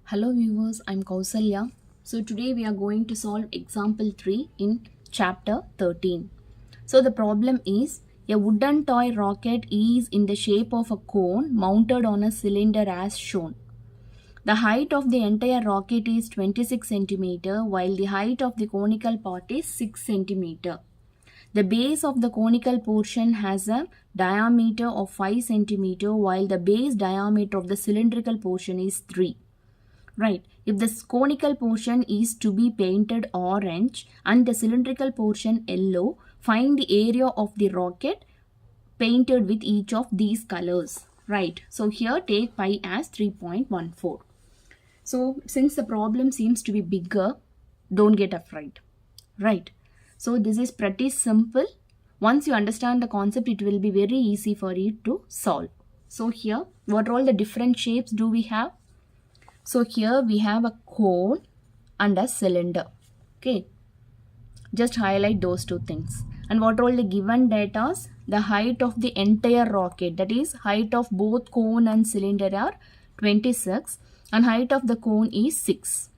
Hello viewers, I'm Kausalya. So today we are going to solve example 3 in chapter 13. So the problem is a wooden toy rocket is in the shape of a cone mounted on a cylinder as shown. The height of the entire rocket is 26 cm while the height of the conical part is 6 cm. The base of the conical portion has a diameter of 5 cm while the base diameter of the cylindrical portion is 3. Right. If the conical portion is to be painted orange and the cylindrical portion yellow, find the area of the rocket painted with each of these colors. Right. So here take pi as 3.14. So since the problem seems to be bigger, don't get afraid. Right. So this is pretty simple. Once you understand the concept, it will be very easy for you to solve. So here, what are all the different shapes do we have? So here we have a cone and a cylinder. Okay. Just highlight those two things. And what are all the given data? The height of the entire rocket, that is height of both cone and cylinder are 26 and height of the cone is 6.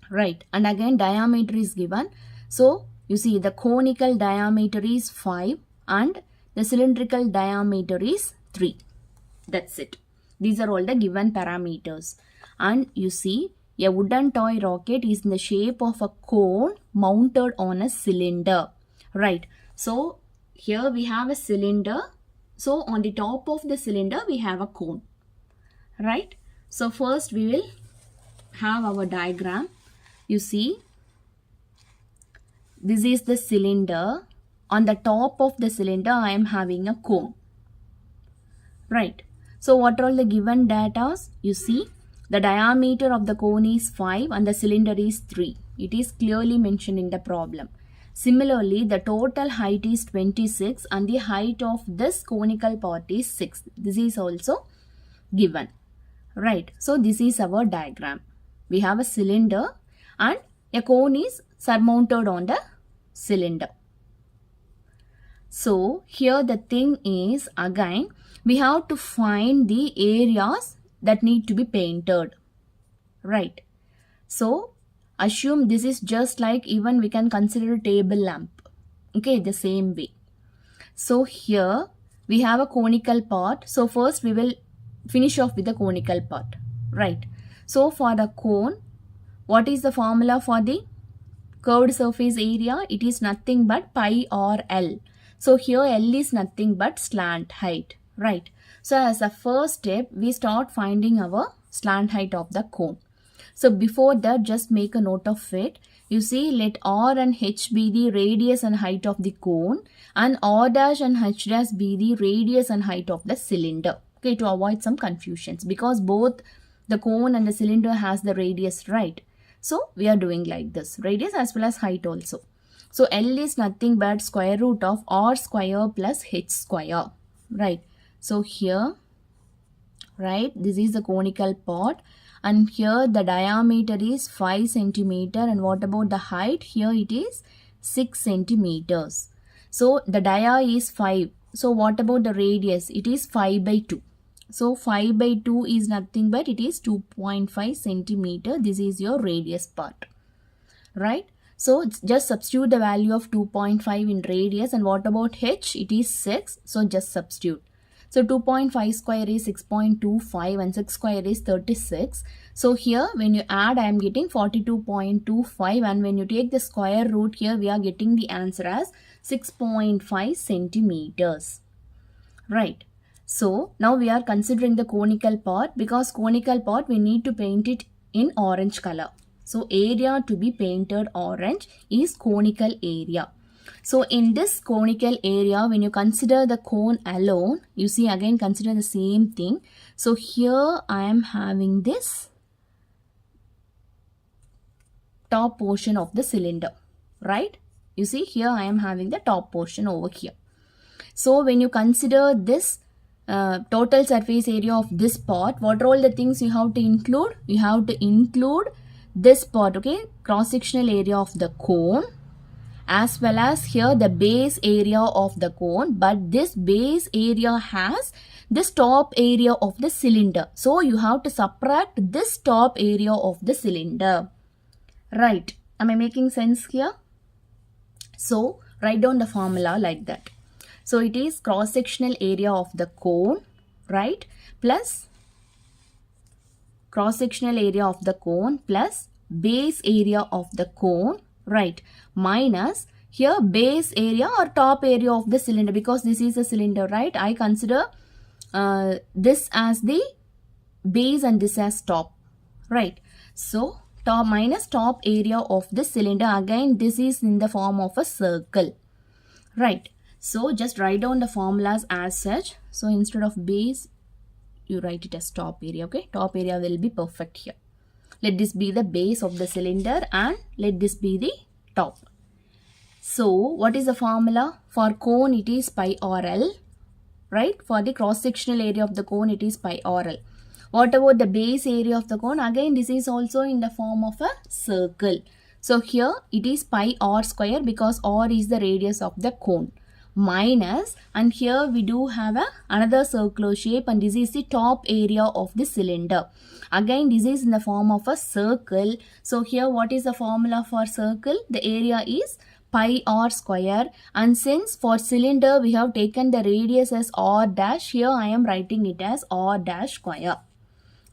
Right. And again diameter is given. So you see the conical diameter is 5 and the cylindrical diameter is 3. That's it. These are all the given parameters. And you see a wooden toy rocket is in the shape of a cone mounted on a cylinder. Right. So here we have a cylinder. So on the top of the cylinder we have a cone. Right. So first we will have our diagram. You see this is the cylinder. On the top of the cylinder I am having a cone. Right. So what are all the given data? You see the diameter of the cone is 5 and the cylinder is 3. It is clearly mentioned in the problem. Similarly, the total height is 26 and the height of this conical part is 6. This is also given. Right. So this is our diagram. We have a cylinder and a cone is surmounted on the cylinder. So here the thing is, again we have to find the areas that need to be painted. Right. So assume this is just like, even we can consider a table lamp. Okay, the same way. So here we have a conical part. So first we will finish off with the conical part. Right. So for the cone, what is the formula for the curved surface area? It is nothing but pi or L. So here L is nothing but slant height. Right. So as a first step, we start finding our slant height of the cone. So before that, just make a note of it. You see, let R and H be the radius and height of the cone and R dash and H dash be the radius and height of the cylinder. Okay, to avoid some confusions, because both the cone and the cylinder has the radius, right? So we are doing like this, radius as well as height also. So L is nothing but square root of R square plus H square, right? So here, right, this is the conical part and here the diameter is 5 centimeter and what about the height? Here it is 6 centimeters. So the dia is 5. So what about the radius? It is 5 by 2. So 5 by 2 is nothing but it is 2.5 centimeter. This is your radius part, right? So just substitute the value of 2.5 in radius and what about H? It is 6. So just substitute. So 2.5 square is 6.25 and 6 square is 36. So here when you add, I am getting 42.25 and when you take the square root here, we are getting the answer as 6.5 centimeters. Right. So now we are considering the conical part, because conical part we need to paint it in orange color. So area to be painted orange is conical area. So in this conical area, when you consider the cone alone, you see again consider the same thing. So here I am having this top portion of the cylinder, right? You see here I am having the top portion over here. So when you consider this total surface area of this part, what are all the things you have to include? You have to include this part, okay, cross-sectional area of the cone as well as here the base area of the cone, but this base area has this top area of the cylinder. So you have to subtract this top area of the cylinder. Right. Am I making sense here? So write down the formula like that. So it is cross-sectional area of the cone, right, plus cross-sectional area of the cone plus base area of the cone, right, minus here base area or top area of the cylinder, because this is a cylinder, right? I consider this as the base and this as top, right? So top minus top area of the cylinder, again this is in the form of a circle, right? So just write down the formulas as such. So instead of base, you write it as top area, okay? Top area will be perfect here. Let this be the base of the cylinder and let this be the top. So what is the formula? For cone it is pi RL, right? For the cross-sectional area of the cone it is pi RL. What about the base area of the cone? Again this is also in the form of a circle. So here it is pi r square because r is the radius of the cone. Minus, and here we do have another circular shape, and this is the top area of the cylinder. Again this is in the form of a circle. So here what is the formula for circle? The area is pi r square, and since for cylinder we have taken the radius as r dash, here I am writing it as r dash square,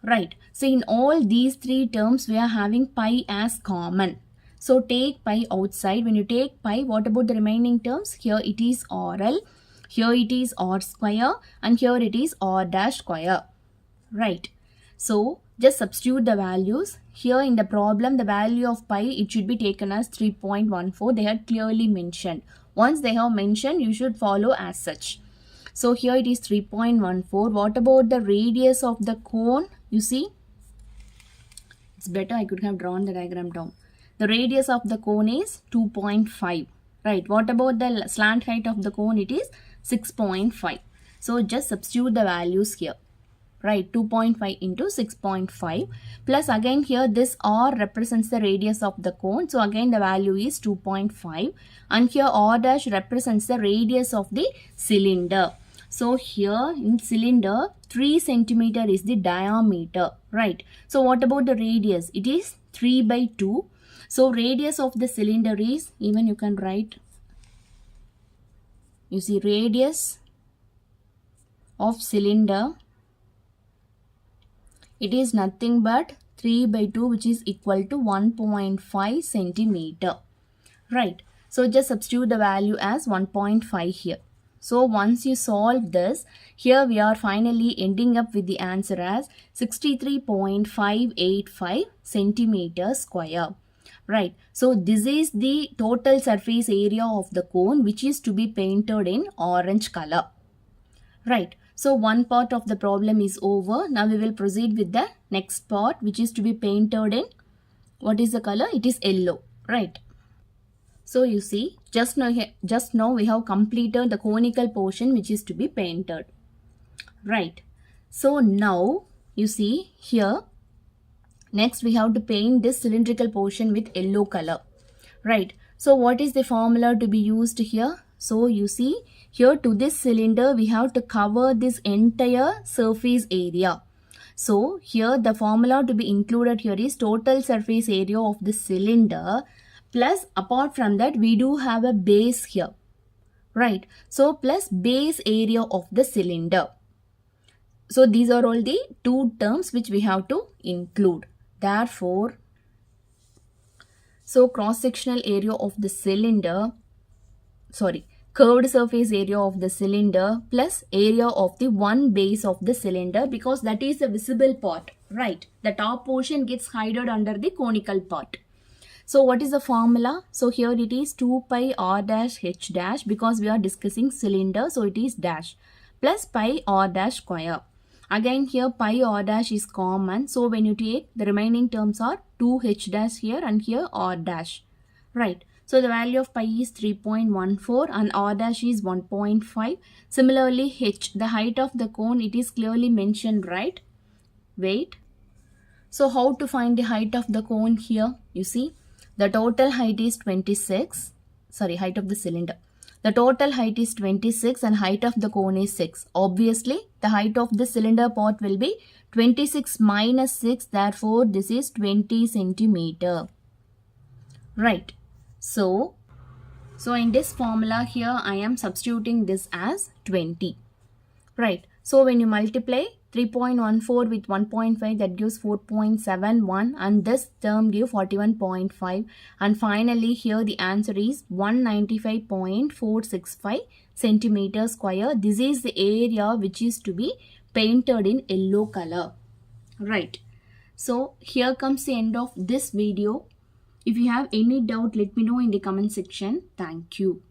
right? So in all these three terms we are having pi as common. So take pi outside. When you take pi, what about the remaining terms? Here it is RL, here it is r square, and here it is r dash square, right? So just substitute the values. Here in the problem, the value of pi, it should be taken as 3.14. They had clearly mentioned. Once they have mentioned, you should follow as such. So here it is 3.14. What about the radius of the cone? You see, it's better I could have drawn the diagram down. The radius of the cone is 2.5, right? What about the slant height of the cone? It is 6.5. So just substitute the values here, right? 2.5 into 6.5 plus again here this r represents the radius of the cone. So again the value is 2.5, and here r dash represents the radius of the cylinder. So here in cylinder 3 centimeter is the diameter, right? So what about the radius? It is 3/2. So radius of the cylinder is, even you can write, you see radius of cylinder, it is nothing but 3/2, which is equal to 1.5 centimeter, right? So just substitute the value as 1.5 here. So once you solve this, here we are finally ending up with the answer as 63.585 centimeter square. Right, so this is the total surface area of the cone, which is to be painted in orange color. Right, so one part of the problem is over. Now we will proceed with the next part, which is to be painted in, what is the color? It is yellow, right? So you see, just now we have completed the conical portion which is to be painted, right? So now you see here, next we have to paint this cylindrical portion with yellow color, right? So what is the formula to be used here? So you see here, to this cylinder we have to cover this entire surface area. So here the formula to be included here is total surface area of the cylinder, plus apart from that we do have a base here, right? So plus base area of the cylinder. So these are all the two terms which we have to include. Therefore, so cross-sectional area of the cylinder, curved surface area of the cylinder plus area of the one base of the cylinder, because that is the visible part, right? The top portion gets hidden under the conical part. So what is the formula? So here it is 2 pi r dash h dash, because we are discussing cylinder, so it is dash, plus pi r dash square. Again here pi r dash is common, so when you take the remaining terms are 2 h dash here and here r dash, right? So the value of pi is 3.14 and r dash is 1.5. Similarly h, the height of the cone, it is clearly mentioned, right? Wait. So how to find the height of the cone here? You see, the total height is 26 height of the cylinder. The total height is 26 and height of the cone is 6. Obviously, the height of the cylinder part will be 26 minus 6. Therefore, this is 20 centimeter. Right. So in this formula here, I am substituting this as 20. Right. So when you multiply 3.14 with 1.5, that gives 4.71, and this term gives 41.5, and finally here the answer is 195.465 centimeter square. This is the area which is to be painted in yellow color. Right. So here comes the end of this video. If you have any doubt, let me know in the comment section. Thank you.